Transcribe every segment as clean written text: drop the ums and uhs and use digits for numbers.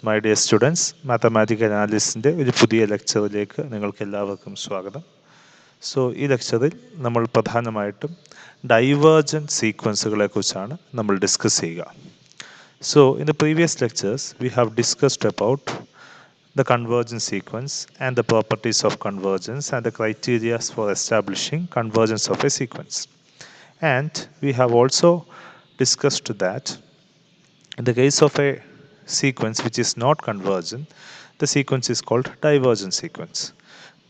My dear students, mathematical അനാലിസിൻ്റെ ഒരു പുതിയ ലെക്ചറിലേക്ക് നിങ്ങൾക്ക് എല്ലാവർക്കും സ്വാഗതം. സോ ഈ ലെക്ചറിൽ നമ്മൾ പ്രധാനമായിട്ടും ഡൈവേർജൻറ്റ് സീക്വൻസുകളെക്കുറിച്ചാണ് നമ്മൾ ഡിസ്കസ് ചെയ്യുക. So in the previous lectures we have discussed about the convergence sequence and the properties of convergence and the criteria for establishing convergence of a sequence. And we have also discussed that in the case of a sequence which is not convergent, the sequence is called divergent sequence.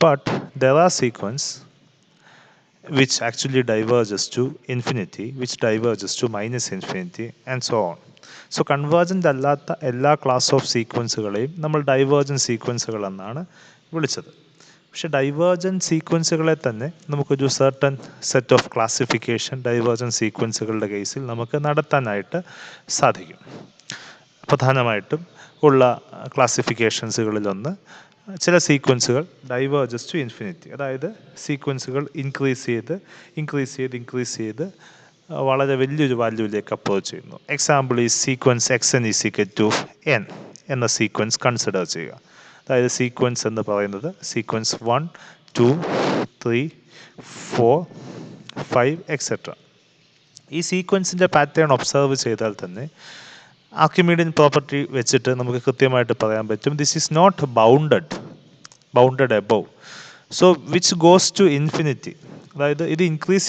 But there are sequences which actually diverges to infinity, which diverges to minus infinity, and so on. So convergent അല്ലാത്ത എല്ലാ class of സീക്വൻസുകളെയും നമ്മൾ divergent സീക്വൻസുകൾ എന്നാണ് വിളിച്ചത്. പക്ഷേ divergent സീക്വൻസുകളെ തന്നെ നമുക്കൊരു certain set of classification divergent സീക്വൻസുകളുടെ കേസിൽ നമുക്ക് നടത്താനായിട്ട് സാധിക്കും. പ്രധാനമായിട്ടും ഉള്ള ക്ലാസിഫിക്കേഷൻസുകളിലൊന്ന്, ചില സീക്വൻസുകൾ ഡൈവേർജസ് ടു ഇൻഫിനിറ്റി, അതായത് സീക്വൻസുകൾ ഇൻക്രീസ് ചെയ്ത് വളരെ വലിയൊരു വാല്യൂവിലേക്ക് അപ്രോച്ച് ചെയ്യുന്നു. എക്സാമ്പിൾ ഈ sequence x n is equal to n എന്ന സീക്വൻസ് കൺസിഡർ ചെയ്യുക. അതായത് സീക്വൻസ് എന്ന് പറയുന്നത് സീക്വൻസ് 1, 2, 3, 4, 5 എക്സെട്ര. ഈ സീക്വൻസിൻ്റെ പാറ്റേൺ ഒബ്സർവ് ചെയ്താൽ തന്നെ ആർക്കിമീഡിയൻ പ്രോപ്പർട്ടി വെച്ചിട്ട് നമുക്ക് കൃത്യമായിട്ട് പറയാൻ പറ്റും this is not bounded above, so which goes to infinity. അതായത് ഇത് ഇൻക്രീസ്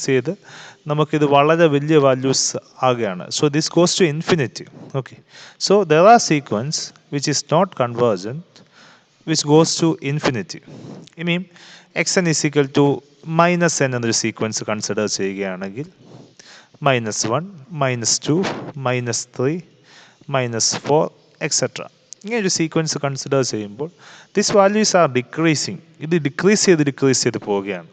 ചെയ്ത് നമുക്കിത് വളരെ വലിയ വാല്യൂസ് ആകുകയാണ്. So this goes to infinity. Okay, so there are sequence which is not convergent which goes to infinity. ഇനിയും x n is equal to minus n എന്നൊരു sequence consider ചെയ്യുകയാണെങ്കിൽ -1, -2, -3, -4 എക്സെട്ര. ഇങ്ങനൊരു സീക്വൻസ് കൺസിഡർ ചെയ്യുമ്പോൾ this values are decreasing. ഇത് decrease ചെയ്ത് പോവുകയാണ്.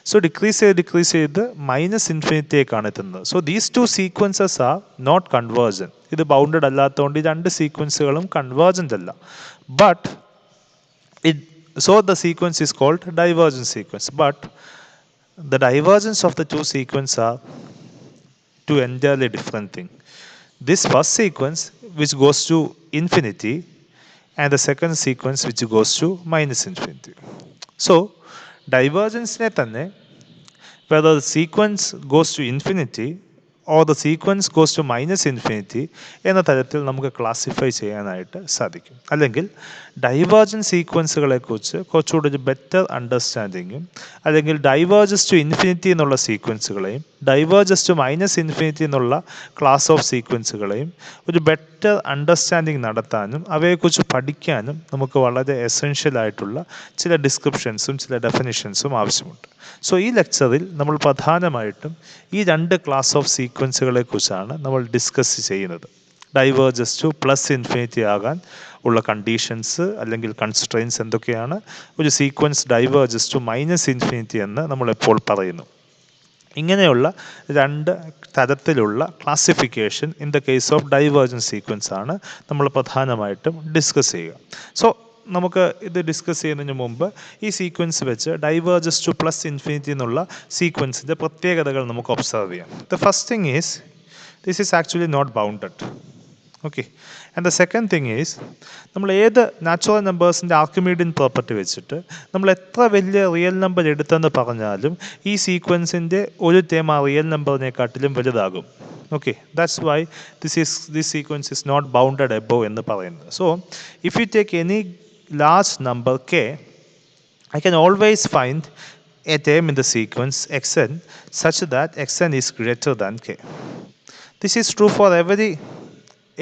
So decrease ചെയ്ത് minus ഇൻഫിനിറ്റിയേക്കാണ് എത്തുന്നത്. So these two sequences are not convergent. ഇത് ബൗണ്ടഡ് അല്ലാത്തതുകൊണ്ട് ഈ രണ്ട് സീക്വൻസുകളും കൺവേർജൻ്റ് അല്ല. But so the sequence is called divergent sequence. But the divergence of the two sequence are two entirely different thing. This first sequence which goes to infinity and the second sequence which goes to minus infinity. So divergence ne tanne whether the sequence goes to infinity or the sequence goes to minus infinity എന്ന തരത്തിൽ നമുക്ക് classify ചെയ്യാനായിട്ട് സാധിക്കും. അല്ലെങ്കിൽ divergent സീക്വൻസുകളെക്കുറിച്ച് കുറച്ചുകൂടി ഒരു better അണ്ടർസ്റ്റാൻഡിങ്ങും, അല്ലെങ്കിൽ diverges to infinity എന്നുള്ള സീക്വൻസുകളെയും ഡൈവേർജസ് ടു മൈനസ് ഇൻഫിനിറ്റി എന്നുള്ള ക്ലാസ് ഓഫ് സീക്വൻസുകളെയും ഒരു ബെറ്റർ അണ്ടർസ്റ്റാൻഡിങ് നടത്താനും അവയെക്കുറിച്ച് പഠിക്കാനും നമുക്ക് വളരെ എസെൻഷ്യൽ ആയിട്ടുള്ള ചില ഡിസ്ക്രിപ്ഷൻസും ചില ഡെഫിനിഷൻസും ആവശ്യമുണ്ട്. സോ ഈ ലെക്ചറിൽ നമ്മൾ പ്രധാനമായിട്ടും ഈ രണ്ട് ക്ലാസ് ഓഫ് സീക്വൻസുകളെ കുറിച്ചാണ് നമ്മൾ ഡിസ്കസ് ചെയ്യുന്നത്. ഡൈവേർജസ് ടു പ്ലസ് ഇൻഫിനിറ്റി ആകാൻ ഉള്ള കണ്ടീഷൻസ് അല്ലെങ്കിൽ കൺസ്ട്രെയിൻസ് എന്തൊക്കെയാണ്, ഒരു sequence diverges to minus infinity എന്ന് നമ്മളെപ്പോൾ പറയുന്നു. ഇങ്ങനെയുള്ള രണ്ട് തരത്തിലുള്ള classification in the case of divergent sequence ആണ് നമ്മൾ പ്രധാനമായിട്ടും ഡിസ്കസ് ചെയ്യുക. സോ നമുക്ക് ഇത് ഡിസ്കസ് ചെയ്യുന്നതിന് മുമ്പ് ഈ സീക്വൻസ് വെച്ച് ഡൈവേർജസ് ടു പ്ലസ് ഇൻഫിനിറ്റി എന്നുള്ള സീക്വൻസിൻ്റെ പ്രത്യേകതകൾ നമുക്ക് ഒബ്സർവ് ചെയ്യാം. The first thing is this is actually not bounded. Okay, and the second thing is നമ്മൾ ഏത് നാച്ചുറൽ നമ്പേഴ്സിൻ്റെ ആർക്കിമീഡിയൻ പ്രോപ്പർട്ടി വെച്ചിട്ട് നമ്മൾ എത്ര വലിയ റിയൽ നമ്പർ എടുത്തെന്ന് പറഞ്ഞാലും ഈ സീക്വൻസിൻ്റെ ഒരു ടേം ആ റിയൽ നമ്പറിനെക്കാട്ടിലും വലുതാകും. Okay, that's why this sequence is not bounded above എന്ന് പറയുന്നത്. So if you take any large number k, I can always find a term in the sequence xn such that xn is greater than k. This is true for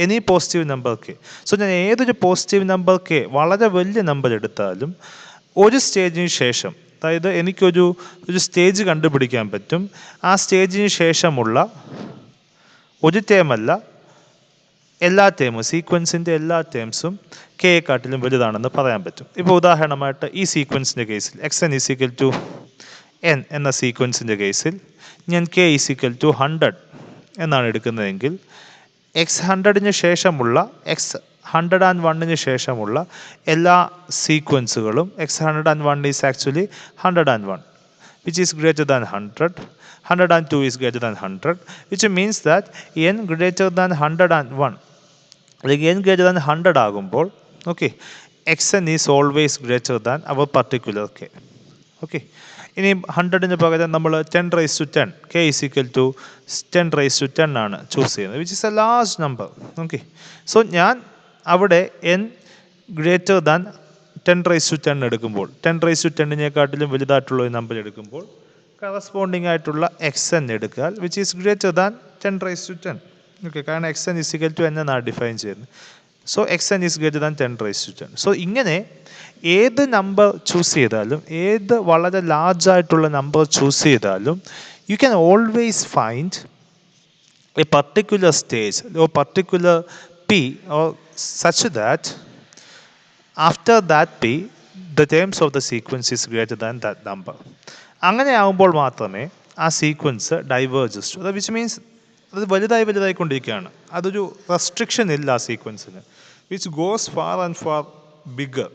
any positive number k. So ഞാൻ ഏതൊരു positive number k വളരെ വലിയ number എടുത്താലും ഒരു സ്റ്റേജിന് ശേഷം, അതായത് എനിക്കൊരു stage കണ്ടുപിടിക്കാൻ പറ്റും, ആ സ്റ്റേജിന് ശേഷമുള്ള ഒരു ടേമല്ല എല്ലാ ടേമും, സീക്വൻസിൻ്റെ എല്ലാ ടേംസും കെയെക്കാട്ടിലും വലുതാണെന്ന് പറയാൻ പറ്റും. ഇപ്പോൾ ഉദാഹരണമായിട്ട് ഈ സീക്വൻസിൻ്റെ കേസിൽ x n is equal to n എന്ന സീക്വൻസിൻ്റെ കേസിൽ ഞാൻ കെ ഈസ് ഈക്വൽ ടു 100 എന്നാണ് എടുക്കുന്നതെങ്കിൽ എക്സ് 100ന് ശേഷമുള്ള എക്സ് 101ന് ശേഷമുള്ള എല്ലാ സീക്വൻസുകളും x 101 is actually 101 which is greater than 100. 102 is greater than 100, which means that n greater than 101 അല്ലെങ്കിൽ n greater than 100 ആകുമ്പോൾ okay xn is always greater than our particular k. Okay, ഇനി 100ന് പകരം നമ്മൾ 10^10 k ഈസ് ഈക്വൽ ടു 10^10 ആണ് choose ചെയ്യുന്നത്, which is A large number. Okay, so ഞാൻ അവിടെ n ഗ്രേറ്റർ ദാൻ 10^10 എടുക്കുമ്പോൾ 10^10നേക്കാട്ടിലും വലുതായിട്ടുള്ള ഒരു നമ്പർ എടുക്കുമ്പോൾ കറസ്പോണ്ടിങ് ആയിട്ടുള്ള xn എടുക്കാൻ which is greater than 10^10. Okay, കാരണം xn is equal to n എന്നാണ് ഡിഫൈൻ ചെയ്യുന്നത്. So xn is greater than 10^10. So ഇങ്ങനെ ഏത് നമ്പർ ചൂസ് ചെയ്താലും, ഏത് വളരെ ലാർജ് ആയിട്ടുള്ള നമ്പർ ചൂസ് ചെയ്താലും you can always find a particular stage or particular p or such that after that p the terms of the sequence is greater than that number. അങ്ങനെ ആകുമ്പോൾ മാത്രമേ ആ sequence diverges to, which means അത് വലുതായിക്കൊണ്ടിരിക്കുകയാണ്, അതൊരു restriction ഇല്ല ആ സീക്വൻസിന്, which goes far and far bigger.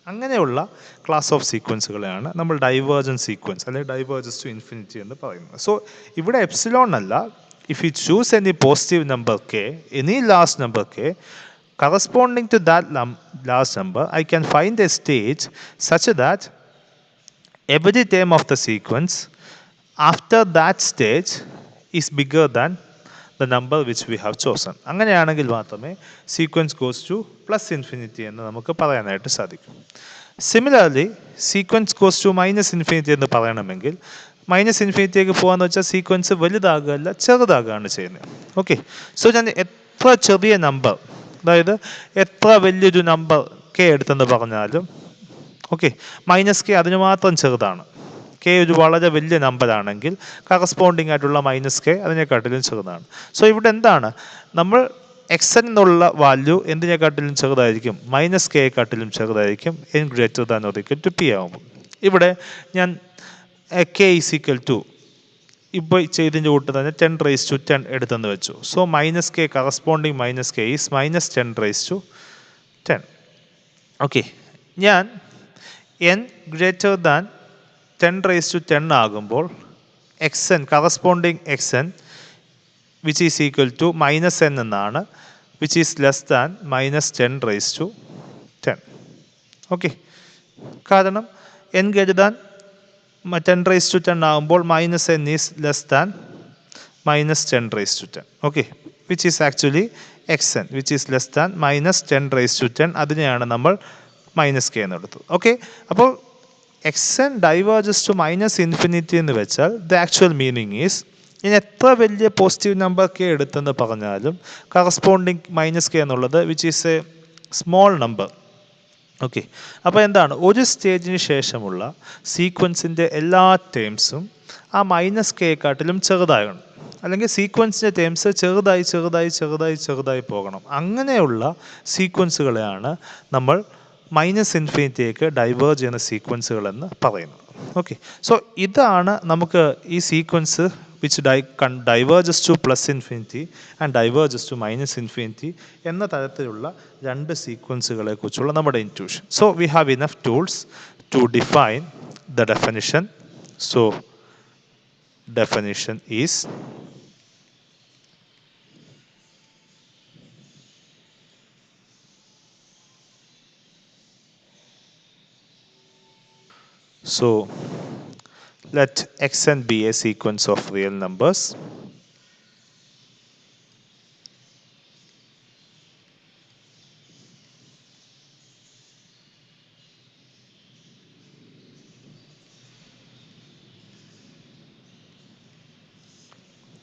അങ്ങനെയുള്ള ക്ലാസ് ഓഫ് സീക്വൻസുകളെയാണ് നമ്മൾ ഡൈവേർജൻ സീക്വൻസ് അല്ലെങ്കിൽ ഡൈവേർജസ് ടു ഇൻഫിനിറ്റി എന്ന് പറയുന്നത്. സോ ഇവിടെ എപ്സിലോൺ അല്ല, if you choose any positive number k, any last number k, corresponding to that last number, I can find a stage such that every term of the sequence after that stage is bigger than the number which we have chosen. അങ്ങനെയാണെങ്കിൽ മാത്രമേ sequence goes to plus infinity എന്ന് നമുക്ക് പറയാനായിട്ട് സാധിക്കും. Similarly sequence goes to minus infinity എന്ന് പറയണമെങ്കിൽ minus ഇൻഫിനിറ്റിയിലേക്ക് പോകാന്ന് വെച്ചാൽ സീക്വൻസ് വലുതാകുകയല്ല ചെറുതാകുകയാണ് ചെയ്യുന്നത്. ഓക്കെ, സോ ഞാൻ എത്ര ചെറിയ നമ്പർ, അതായത് എത്ര വലിയൊരു നമ്പർ കെ എടുത്തെന്ന് പറഞ്ഞാലും ഓക്കെ മൈനസ് കെ അതിന് മാത്രം ചെറുതാണ്. കെ ഒരു വളരെ വലിയ നമ്പറാണെങ്കിൽ കറസ്പോണ്ടിങ് ആയിട്ടുള്ള മൈനസ് കെ അതിനെക്കാട്ടിലും ചെറുതാണ്. സോ ഇവിടെ എന്താണ്, നമ്മൾ എക്സൻ എന്നുള്ള വാല്യൂ എന്തിനെക്കാട്ടിലും ചെറുതായിരിക്കും, മൈനസ് കെയെക്കാട്ടിലും ചെറുതായിരിക്കും n greater than or equal to p ആകുമ്പോൾ. ഇവിടെ ഞാൻ കെ ഈസ് ഈക്വൽ ടു ഇപ്പോൾ ചെയ്തതിൻ്റെ കൂട്ട് തന്നെ 10^10 എടുത്തെന്ന് വെച്ചു. So minus k corresponding minus k is minus 10^10. Okay, ഞാൻ n ഗ്രേറ്റർ ദാൻ 10^10 ആകുമ്പോൾ xn corresponding xn which is equal to minus n എന്നാണ്, which is less than minus 10^10. Okay, കാരണം n ഗ്രേറ്റർ ദാൻ 10^10 ആകുമ്പോൾ minus n is less than minus 10^10. Okay, which is actually xn which is less than minus 10^10. അതിനെയാണ് നമ്മൾ minus K എന്ന് എടുത്തത്. Okay, അപ്പോൾ xn diverges to minus infinity എന്ന് വെച്ചാൽ the actual meaning is ഇനി എത്ര വലിയ പോസിറ്റീവ് നമ്പർ കെ എടുത്തെന്ന് പറഞ്ഞാലും കറസ്പോണ്ടിങ് മൈനസ് കെ എന്നുള്ളത് which is A small number. Okay, അപ്പോൾ എന്താണ്, ഒരു സ്റ്റേജിന് ശേഷമുള്ള സീക്വൻസിൻ്റെ എല്ലാ ടേംസും ആ മൈനസ് കെയെക്കാട്ടിലും ചെറുതാകണം, അല്ലെങ്കിൽ സീക്വൻസിൻ്റെ ടേംസ് ചെറുതായി ചെറുതായി ചെറുതായി ചെറുതായി പോകണം. അങ്ങനെയുള്ള സീക്വൻസുകളെയാണ് നമ്മൾ മൈനസ് ഇൻഫിനിറ്റിയേക്ക് ഡൈവേർജ് ചെയ്യുന്ന സീക്വൻസുകളെന്ന് പറയുന്നത്. ഓക്കെ, സോ ഇതാണ് നമുക്ക് ഈ sequence which diverges to plus infinity and diverges to minus infinity എന്ന തരത്തിലുള്ള രണ്ട് സീക്വൻസുകളെ കുറിച്ചുള്ള നമ്മുടെ intuition. So we have enough tools to define the definition. So definition is so let xn be a sequence of real numbers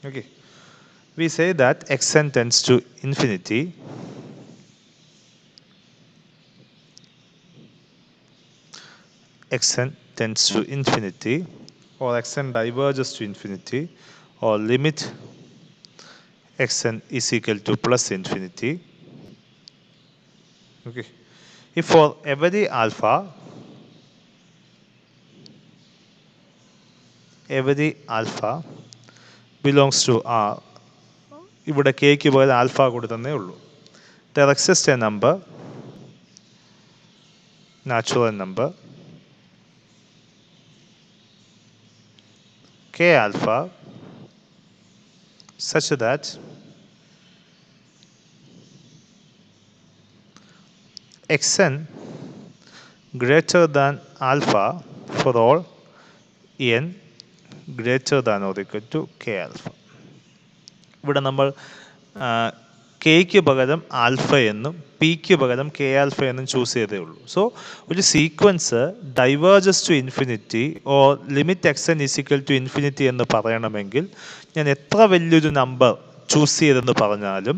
okay. We say that xn tends to infinity xn tends to infinity or xn diverges to infinity or limit xn is equal to plus infinity. Okay, if for every alpha belongs to R, ഇവിടെ cake പകരം alpha കൊടുത്തന്നേ ഉള്ളൂ. There exists a number, natural number k alpha such that xn greater than alpha for all n greater than or equal to k alpha. ഇവിടെ നമ്മൾ cake പകരം alpha എന്നും പിക്ക് പകരം K alpha എന്നും choose ചെയ്തേ ഉള്ളൂ. സോ ഒരു sequence diverges to infinity or limit x n equal to infinity എന്ന് പറയണമെങ്കിൽ ഞാൻ എത്ര വലിയൊരു നമ്പർ ചൂസ് ചെയ്തെന്ന് പറഞ്ഞാലും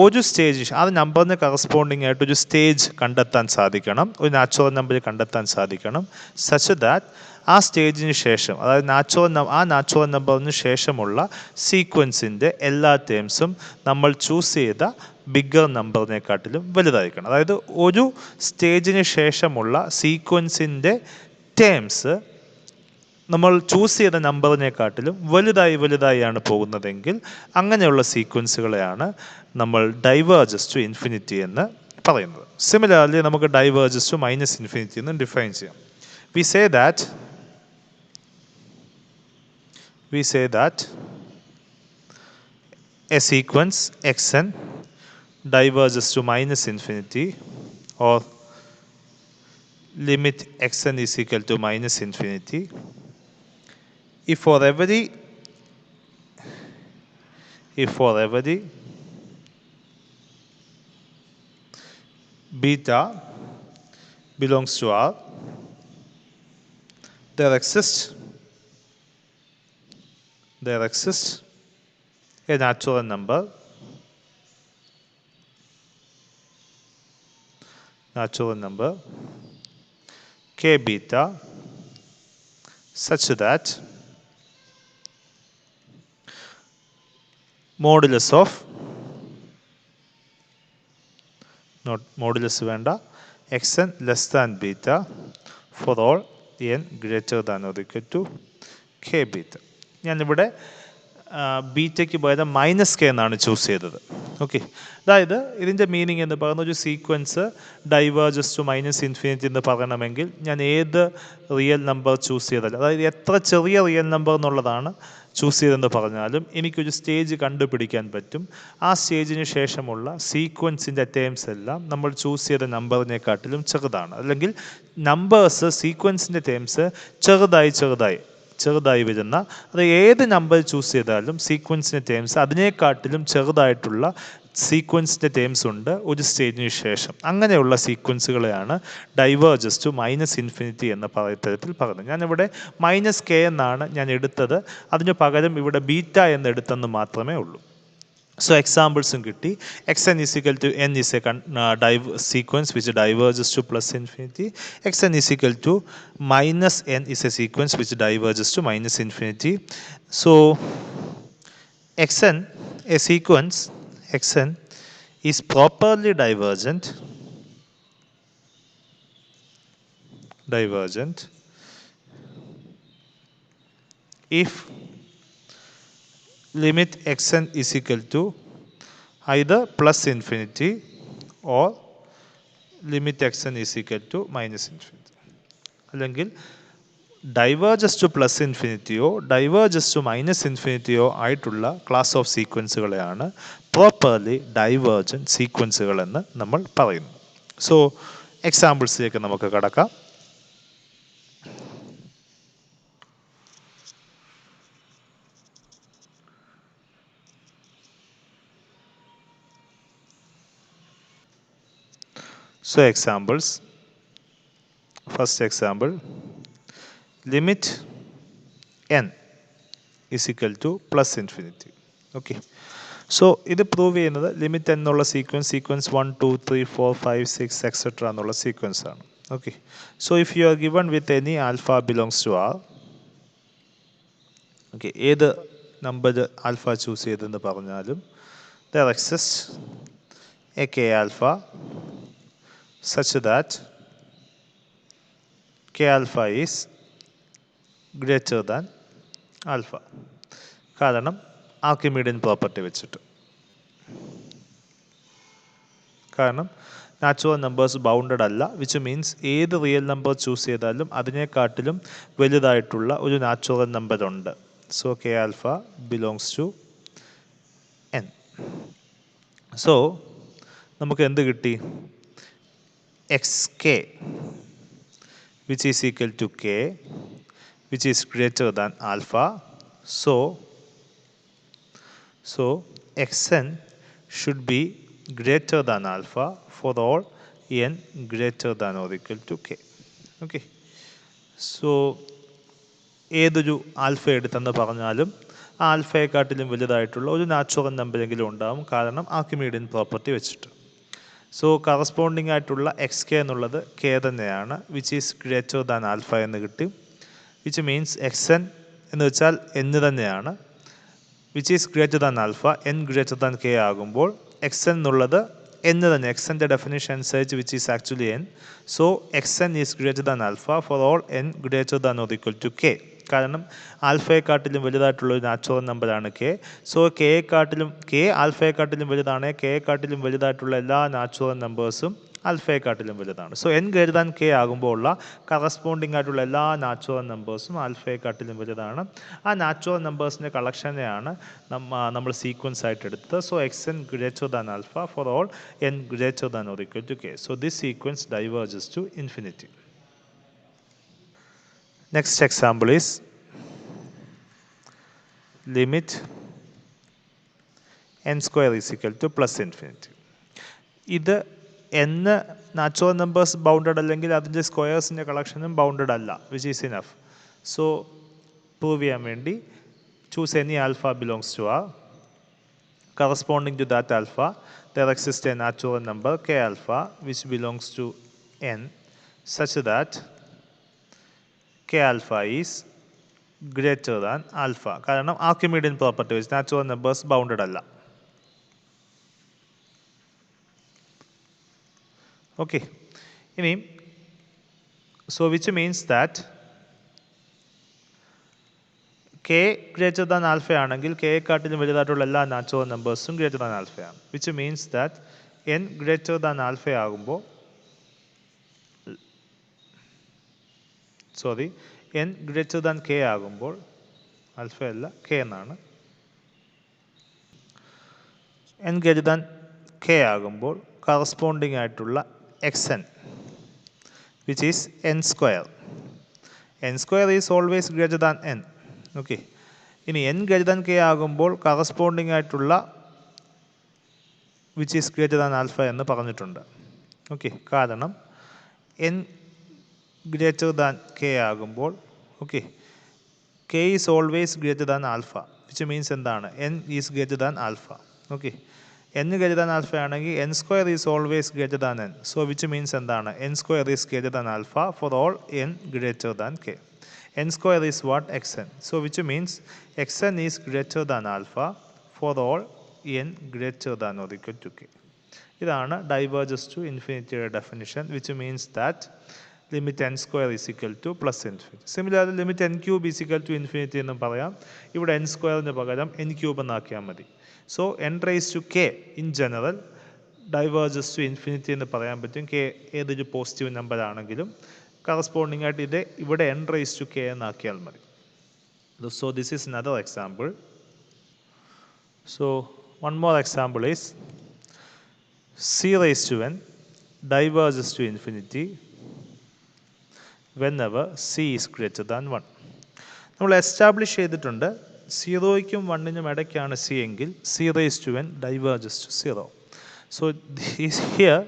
ഒരു സ്റ്റേജ് ആ നമ്പറിന് കറസ്പോണ്ടിങ് ആയിട്ട് ഒരു സ്റ്റേജ് കണ്ടെത്താൻ സാധിക്കണം, ഒരു നാച്ചുറൽ നമ്പർ കണ്ടെത്താൻ സാധിക്കണം. സച്ച് ദാറ്റ് ആ സ്റ്റേജിന് ശേഷം, അതായത് നാച്ചുറൽ നമ്പറിന് ശേഷമുള്ള സീക്വൻസിൻ്റെ എല്ലാ ടേംസും നമ്മൾ ചൂസ് ചെയ്ത ബിഗ്ഗർ നമ്പറിനെക്കാട്ടിലും വലുതായിരിക്കണം. അതായത് ഒരു സ്റ്റേജിന് ശേഷമുള്ള സീക്വൻസിൻ്റെ ടേംസ് നമ്മൾ ചൂസ് ചെയ്ത നമ്പറിനെക്കാട്ടിലും വലുതായാണ് പോകുന്നതെങ്കിൽ അങ്ങനെയുള്ള സീക്വൻസുകളെയാണ് നമ്മൾ ഡൈവേർജസ് ടു ഇൻഫിനിറ്റി എന്ന് പറയുന്നത്. സിമിലർലി നമുക്ക് ഡൈവേർജസ് ടു മൈനസ് ഇൻഫിനിറ്റി എന്ന് ഡിഫൈൻ ചെയ്യാം. We say that a sequence xn diverges to minus infinity or limit xn is equal to minus infinity if for every beta belongs to R, there exists a natural number k beta such that modulus of xn less than beta for all n greater than or equal to k beta. ഞാനിവിടെ ബീറ്റയ്ക്ക് പകരം -k എന്നാണ് choose ചെയ്തത്. Okay, അതായത് ഇതിൻ്റെ meaning എന്ന് പറയുന്ന ഒരു sequence diverges to minus infinity എന്ന് പറയണമെങ്കിൽ ഞാൻ ഏത് റിയൽ നമ്പർ ചൂസ് ചെയ്താലും, അതായത് എത്ര ചെറിയ റിയൽ നമ്പർ എന്നുള്ളതാണ് ചൂസ് ചെയ്തെന്ന് പറഞ്ഞാലും എനിക്കൊരു സ്റ്റേജ് കണ്ടുപിടിക്കാൻ പറ്റും. ആ സ്റ്റേജിന് ശേഷമുള്ള സീക്വൻസിൻ്റെ ടേംസ് എല്ലാം നമ്മൾ ചൂസ് ചെയ്ത നമ്പറിനെക്കാട്ടിലും ചെറുതാണ്. അല്ലെങ്കിൽ നമ്പേഴ്സ് സീക്വൻസിൻ്റെ ടേംസ് ചെറുതായി വരുന്ന, അത് ഏത് നമ്പർ ചൂസ് ചെയ്താലും സീക്വൻസിൻ്റെ ടേംസ് അതിനെക്കാട്ടിലും ചെറുതായിട്ടുള്ള സീക്വൻസിൻ്റെ ടേംസ് ഉണ്ട് ഒരു സ്റ്റേജിന് ശേഷം. അങ്ങനെയുള്ള സീക്വൻസുകളെയാണ് ഡൈവേർജസ് ടു മൈനസ് ഇൻഫിനിറ്റി എന്ന തരത്തിൽ പറയുന്നത്. ഞാനിവിടെ -k എന്നാണ് ഞാൻ എടുത്തത്, അതിന് പകരം ഇവിടെ ബീറ്റ എന്ന് എടുത്തെന്ന് മാത്രമേ ഉള്ളൂ. സോ എക്സാമ്പിൾസും കിട്ടി. xn is equal to n is a sequence which diverges to plus infinity. xn is equal to minus n is a sequence which diverges to minus infinity. So a sequence xn is properly divergent if limit xn is equal to either plus infinity or limit xn is equal to minus infinity. അല്ലെങ്കിൽ diverges to plus ഇൻഫിനിറ്റിയോ diverges to minus ഇൻഫിനിറ്റിയോ ആയിട്ടുള്ള class of സീക്വൻസുകളെയാണ് properly divergent സീക്വൻസുകൾ എന്ന് നമ്മൾ പറയുന്നു. So എക്സാമ്പിൾസിലേക്ക് നമുക്ക് കടക്കാം. So examples. First example, limit n is equal to plus infinity. Okay. So ഇത് പ്രൂവ് ചെയ്യുന്നത് ലിമിറ്റ് എന്നുള്ള സീക്വൻസ് 1 2 3 4 5 6 എക്സെട്ര എന്നുള്ള സീക്വൻസ് ആണ്. Okay, so if you are given with any alpha belongs to R, okay, ഏത് number alpha choose ചെയ്തെന്ന് പറഞ്ഞാലും there exists a k alpha such that k alpha is greater than alpha. കാരണം Archimedean property വെച്ചിട്ട്. കാരണം natural numbers bounded അല്ല, which means ഏത് real number choose ചെയ്താലും അതിനെക്കാട്ടിലും വലുതായിട്ടുള്ള ഒരു നാച്ചുറൽ നമ്പർ ഉണ്ട്. So k alpha belongs to N. സോ നമുക്ക് എന്ത് കിട്ടി? xk which is equal to k which is greater than alpha. So xn should be greater than alpha for all n greater than or equal to k. Okay. So ഏതൊരു alpha എടുത്തെന്ന് പറഞ്ഞാലും ആ ആൽഫയെക്കാട്ടിലും വലുതായിട്ടുള്ള ഒരു natural നമ്പറെങ്കിലും ഉണ്ടാവും, കാരണം Archimedean property വെച്ചിട്ട്. So corresponding ആയിട്ടുള്ള X K എന്നുള്ളത് കെ തന്നെയാണ്, which is greater than alpha എന്ന് കിട്ടി. വിച്ച് മീൻസ് എക്സ് എൻ എന്ന് വെച്ചാൽ എൻ തന്നെയാണ്, which is greater than alpha. N greater than k ആകുമ്പോൾ എക്സ് എൻ എന്നുള്ളത് എൻ തന്നെ, എക്സ് എൻ്റെ ഡെഫിനേഷൻ അനുസരിച്ച് which is actually n. So x n is greater than alpha for all n greater than or equal to k. കാരണം ആൽഫയെക്കാട്ടിലും വലുതായിട്ടുള്ളൊരു natural നമ്പറാണ് k. So k ആൽഫയെക്കാട്ടിലും വലുതാണ്, കെയെക്കാട്ടിലും വലുതായിട്ടുള്ള എല്ലാ നാച്ചുറൽ നമ്പേഴ്സും ആൽഫയെക്കാട്ടിലും വലുതാണ്. So n greater than k ആകുമ്പോൾ ഉള്ള കറസ്പോണ്ടിങ് ആയിട്ടുള്ള എല്ലാ നാച്ചുറൽ നമ്പേഴ്സും ആൽഫയെക്കാട്ടിലും വലുതാണ്. ആ നാച്ചുറൽ നമ്പേഴ്സിൻ്റെ കളക്ഷനെയാണ് നമ്മൾ സീക്വൻസ് ആയിട്ട് എടുത്തത്. So x n greater than alpha for all n greater than or equal to k. So this sequence diverges to infinity. Next example is limit n square is equal to plus infinity. ഇത് n natural numbers bounded അല്ലെങ്കിൽ അതിൻ്റെ സ്ക്വയേഴ്സിൻ്റെ കളക്ഷനും bounded അല്ല, which is enough. So prove ചെയ്യാൻ വേണ്ടി choose any alpha belongs to R. Corresponding to that alpha, there exists a natural number k alpha which belongs to n such that k alpha is greater than alpha. കാരണം Archimedean property വെച്ച് natural numbers bounded അല്ല. Okay, ഇനി so which means that k greater than alpha ആണെങ്കിൽ കെയെക്കാട്ടിലും വലുതായിട്ടുള്ള എല്ലാ natural നമ്പേഴ്സും greater than ആൽഫയാണ്. Which means that n greater than alpha ആകുമ്പോൾ എൻ ഗ്രേറ്റർ ദാൻ കെ ആകുമ്പോൾ ആൽഫ അല്ല കെ എന്നാണ്. എൻ ഗ്രേറ്റർ ദാൻ കെ ആകുമ്പോൾ കറസ്പോണ്ടിങ് ആയിട്ടുള്ള x n which is n square. N square is always greater than n. Okay, ഇനി N greater than k ആകുമ്പോൾ corresponding ആയിട്ടുള്ള which is greater than alpha എന്ന് പറഞ്ഞിട്ടുണ്ട്. Okay, കാരണം n greater than k ആകുമ്പോൾ k is always greater than alpha, which means എന്താണ്, n is greater than alpha. Okay, n greater than alpha ആണെങ്കിൽ n square is always greater than n. So which means എന്താണ്, n square is greater than alpha for all n greater than k. N square is what, x n. So which means x n is greater than alpha for all n greater than or equal to k. ഇതാണ് diverges to ഇൻഫിനിറ്റിയുടെ definition, which means that limit n square is equal to plus infinity. Similarly limit n cube is equal to infinity എന്നും പറയാം. ഇവിടെ N സ്ക്വയറിന് പകരം N cube എന്നാക്കിയാൽ മതി. So n raise to k in general diverges to infinity എന്ന് പറയാൻ പറ്റും. കെ ഏതൊരു പോസിറ്റീവ് നമ്പർ ആണെങ്കിലും കറസ്പോണ്ടിങ് ആയിട്ട് ഇത് ഇവിടെ എൻ റൈസ് ടു കെ എന്നാക്കിയാൽ മതി. So this is another example. So one more example is c raised to n diverges to infinity whenever c is greater than 1. നമ്മൾ എസ്റ്റാബ്ലിഷ് ചെയ്തിട്ടുണ്ട് 0യ്ക്കും 1നും ഇടയ്ക്കാണ് c എങ്കിൽ c raised to n diverges to 0. So here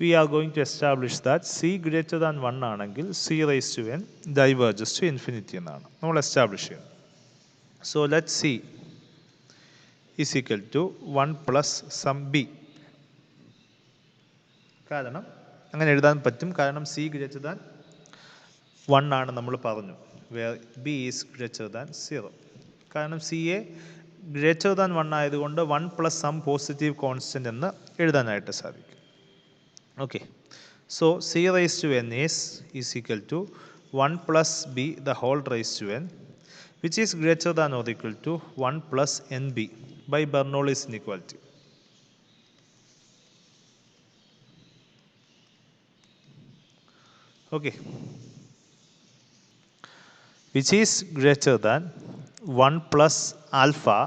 we are going to establish that c greater than 1 ആണെങ്കിൽ c raised to n diverges to infinity എന്നാണ് നമ്മൾ establish ചെയ്യുന്നത്. So let c is equal to 1 plus some b. കാരണം അങ്ങനെ എഴുതാൻ പറ്റും, കാരണം c greater than 1 ആണ് നമ്മൾ പറഞ്ഞു, where b is greater than 0. കാരണം c യെ greater than 1 ആയതുകൊണ്ട് 1 plus some positive constant എന്ന് എഴുതാനായിട്ട് സാധിക്കും. Okay, so c raised to n is equal to 1 plus b the whole raised to n, which is greater than or equal to 1 plus nb by Bernoulli's inequality. Okay, which is greater than 1 plus alpha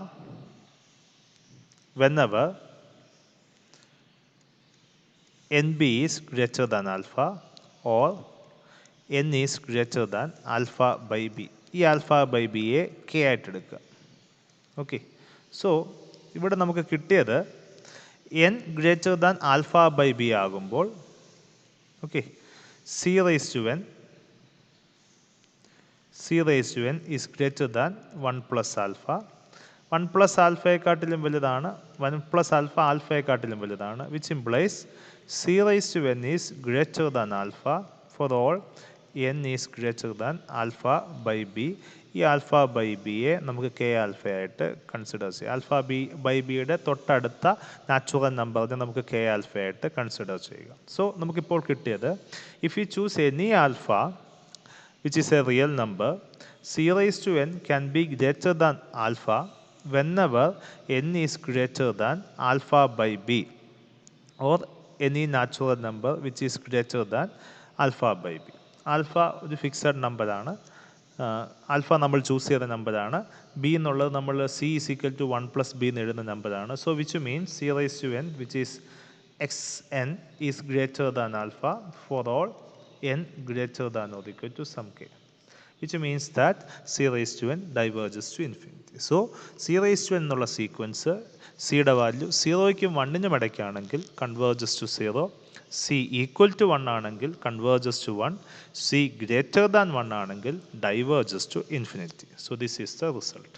whenever n b is greater than alpha or n is greater than alpha by b. ഈ alpha by ബിയെ k ആയിട്ട് എടുക്കുക. Okay, so ഇവിടെ നമുക്ക് കിട്ടിയത് n greater than alpha by b ആകുമ്പോൾ okay c raise to n is greater than 1 plus alpha. 1 plus ആൽഫയെക്കാട്ടിലും വലുതാണ്, 1 പ്ലസ് ആൽഫ ആൽഫയെക്കാട്ടിലും വലുതാണ്, which implies c raise to n is greater than alpha for all N is greater than alpha by b. ഈ alpha by ബിയെ നമുക്ക് k ആൽഫയായിട്ട് consider ചെയ്യാം. Alpha b by ബിയുടെ തൊട്ടടുത്ത നാച്ചുറൽ നമ്പറിനെ നമുക്ക് കെ ആൽഫയായിട്ട് കൺസിഡർ ചെയ്യുക. സോ നമുക്കിപ്പോൾ കിട്ടിയത് if you choose any alpha which is a real number, c raised to n can be greater than alpha whenever n is greater than alpha by b or any natural number which is greater than alpha by b. Alpha ഒരു fixed നമ്പറാണ്, alpha നമ്മൾ choose ചെയ്ത നമ്പറാണ്. B എന്നുള്ളത് നമ്മൾ c is equal to 1 plus b എന്ന് എഴുതുന്ന നമ്പറാണ്. So which means c raise to n which is x n is greater than alpha for all n greater than or equal to some k, which means that c raised to n diverges to infinity. So c raised to n എന്നുള്ള sequence സിയുടെ value 0യ്ക്കും 1നും ഇടയ്ക്കാണെങ്കിൽ converges to 0, c equal to 1 ആണെങ്കിൽ converges to 1, c greater than 1 ആണെങ്കിൽ diverges to infinity. So this is the result.